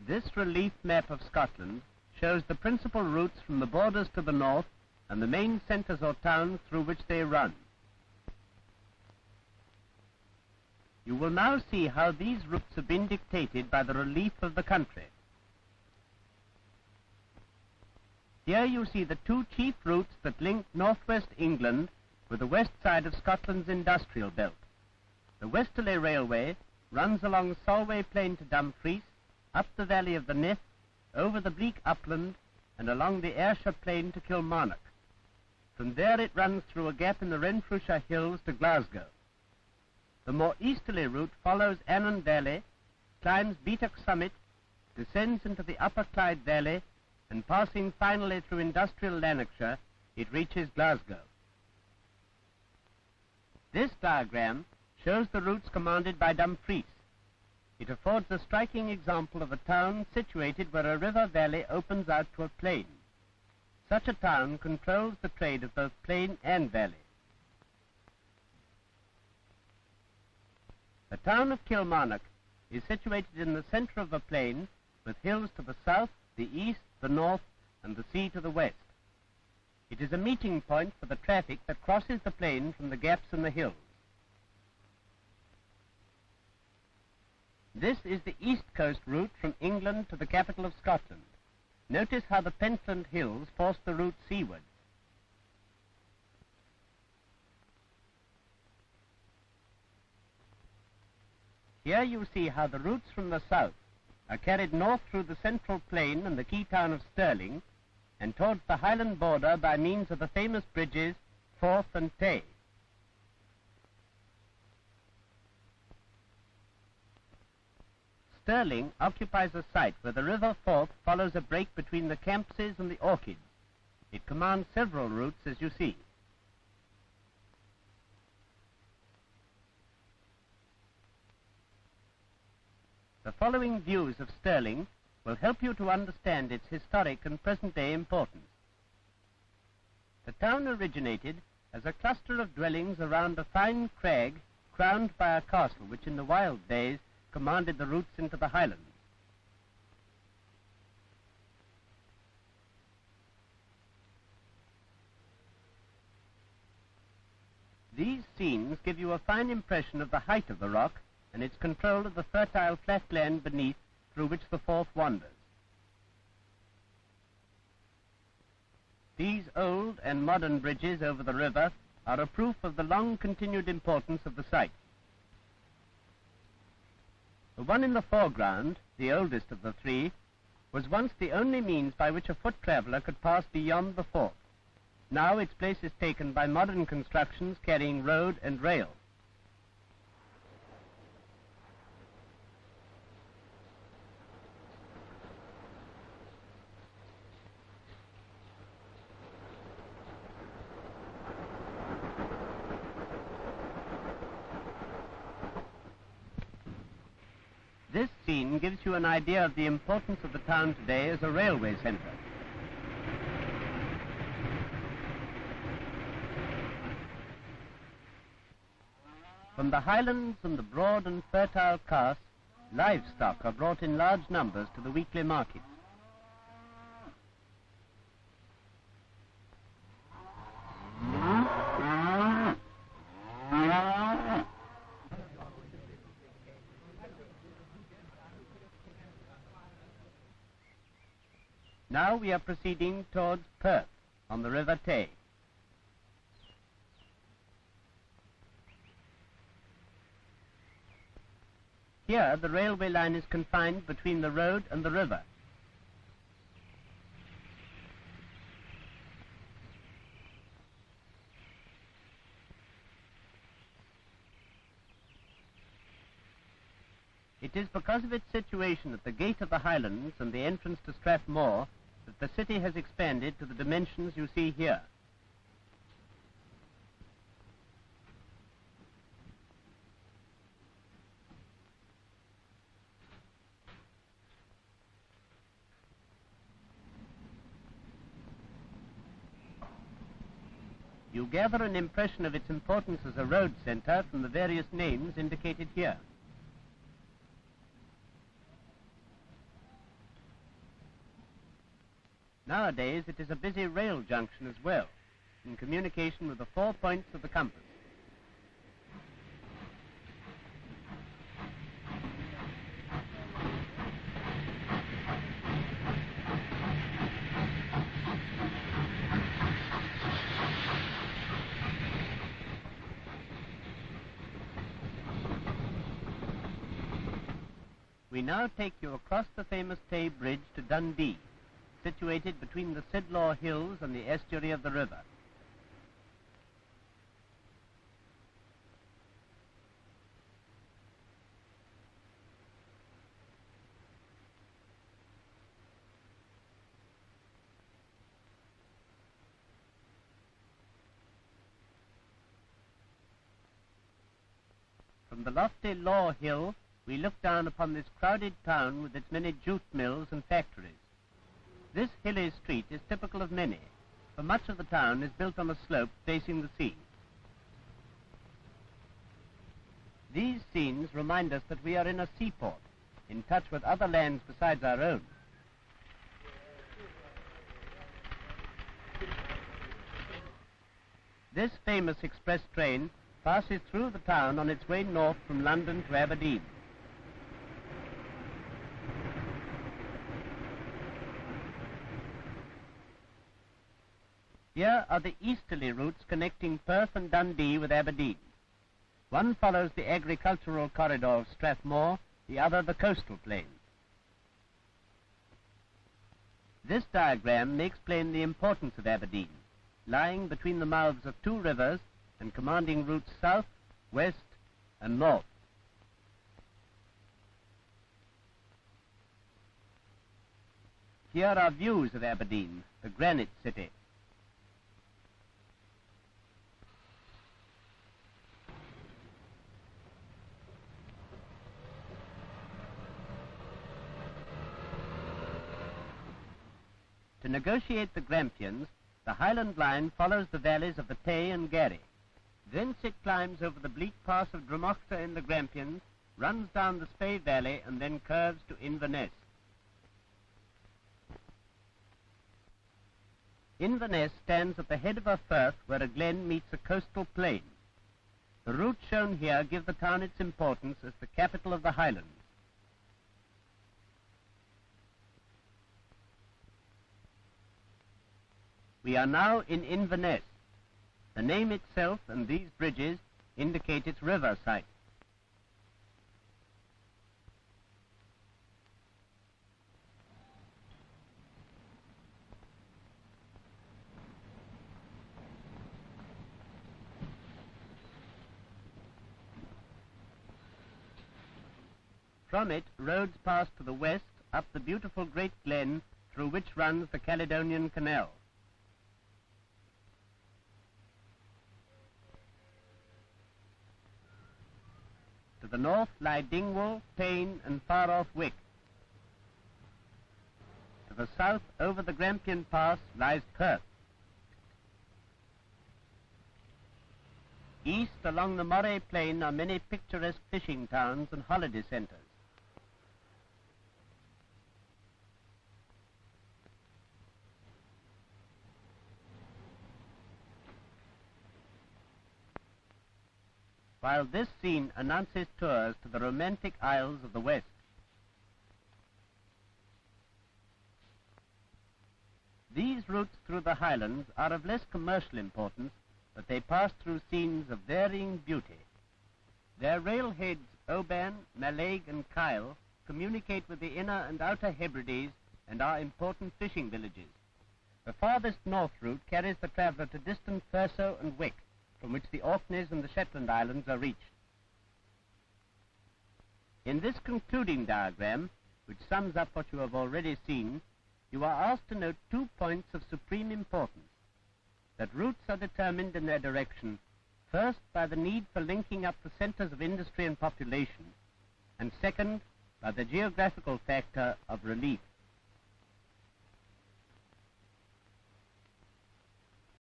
This relief map of Scotland shows the principal routes from the borders to the north and the main centres or towns through which they run. You will now see how these routes have been dictated by the relief of the country. Here you see the two chief routes that link northwest England with the west side of Scotland's industrial belt. The Westerly Railway runs along Solway Plain to Dumfries, up the valley of the Nith, over the bleak upland, and along the Ayrshire Plain to Kilmarnock. From there it runs through a gap in the Renfrewshire Hills to Glasgow. The more easterly route follows Annan Valley, climbs Beatock Summit, descends into the Upper Clyde Valley, and passing finally through industrial Lanarkshire, it reaches Glasgow. This diagram shows the routes commanded by Dumfries. It affords a striking example of a town situated where a river valley opens out to a plain. Such a town controls the trade of both plain and valley. The town of Kilmarnock is situated in the centre of a plain with hills to the south, the east, the north, and the sea to the west. It is a meeting point for the traffic that crosses the plain from the gaps in the hills. This is the east coast route from England to the capital of Scotland. Notice how the Pentland Hills force the route seaward. Here you see how the routes from the south are carried north through the central plain and the key town of Stirling, and towards the Highland border by means of the famous bridges Forth and Tay. Stirling occupies a site where the River Forth follows a break between the Campsies and the Orchids. It commands several routes, as you see. The following views of Stirling will help you to understand its historic and present-day importance. The town originated as a cluster of dwellings around a fine crag crowned by a castle which in the wild days commanded the routes into the Highlands. These scenes give you a fine impression of the height of the rock and its control of the fertile flat land beneath through which the Forth wanders. These old and modern bridges over the river are a proof of the long-continued importance of the site. The one in the foreground, the oldest of the three, was once the only means by which a foot traveller could pass beyond the Forth. Now its place is taken by modern constructions carrying road and rail. This scene gives you an idea of the importance of the town today as a railway centre. From the highlands and the broad and fertile karst, livestock are brought in large numbers to the weekly markets. Now we are proceeding towards Perth on the River Tay. Here the railway line is confined between the road and the river. It is because of its situation at the gate of the Highlands and the entrance to Strathmore that the city has expanded to the dimensions you see here. You gather an impression of its importance as a road centre from the various names indicated here. Nowadays it is a busy rail junction as well, in communication with the 4 points of the compass. We now take you across the famous Tay Bridge to Dundee, situated between the Sidlaw Hills and the estuary of the river. From the lofty Law Hill, we look down upon this crowded town with its many jute mills and factories. This hilly street is typical of many, for much of the town is built on a slope facing the sea. These scenes remind us that we are in a seaport, in touch with other lands besides our own. This famous express train passes through the town on its way north from London to Aberdeen. Here are the easterly routes connecting Perth and Dundee with Aberdeen. One follows the agricultural corridor of Strathmore, the other the coastal plain. This diagram makes plain the importance of Aberdeen, lying between the mouths of two rivers and commanding routes south, west, and north. Here are views of Aberdeen, the granite city. To negotiate the Grampians, the Highland line follows the valleys of the Tay and Garry. Thence it climbs over the bleak pass of Dromochta in the Grampians, runs down the Spey Valley, and then curves to Inverness. Inverness stands at the head of a firth where a glen meets a coastal plain. The routes shown here give the town its importance as the capital of the Highlands. We are now in Inverness. The name itself and these bridges indicate its river site. From it, roads pass to the west up the beautiful Great Glen through which runs the Caledonian Canal. To the north lie Dingwall, Payne, and far-off Wick. To the south, over the Grampian Pass, lies Perth. East, along the Moray Plain, are many picturesque fishing towns and holiday centres. While this scene announces tours to the romantic isles of the west. These routes through the Highlands are of less commercial importance, but they pass through scenes of varying beauty. Their railheads Oban, Mallaig, and Kyle communicate with the inner and outer Hebrides and are important fishing villages. The farthest north route carries the traveller to distant Thurso and Wick, from which the Orkneys and the Shetland Islands are reached. In this concluding diagram, which sums up what you have already seen, you are asked to note 2 points of supreme importance. That routes are determined in their direction, first by the need for linking up the centres of industry and population, and second, by the geographical factor of relief.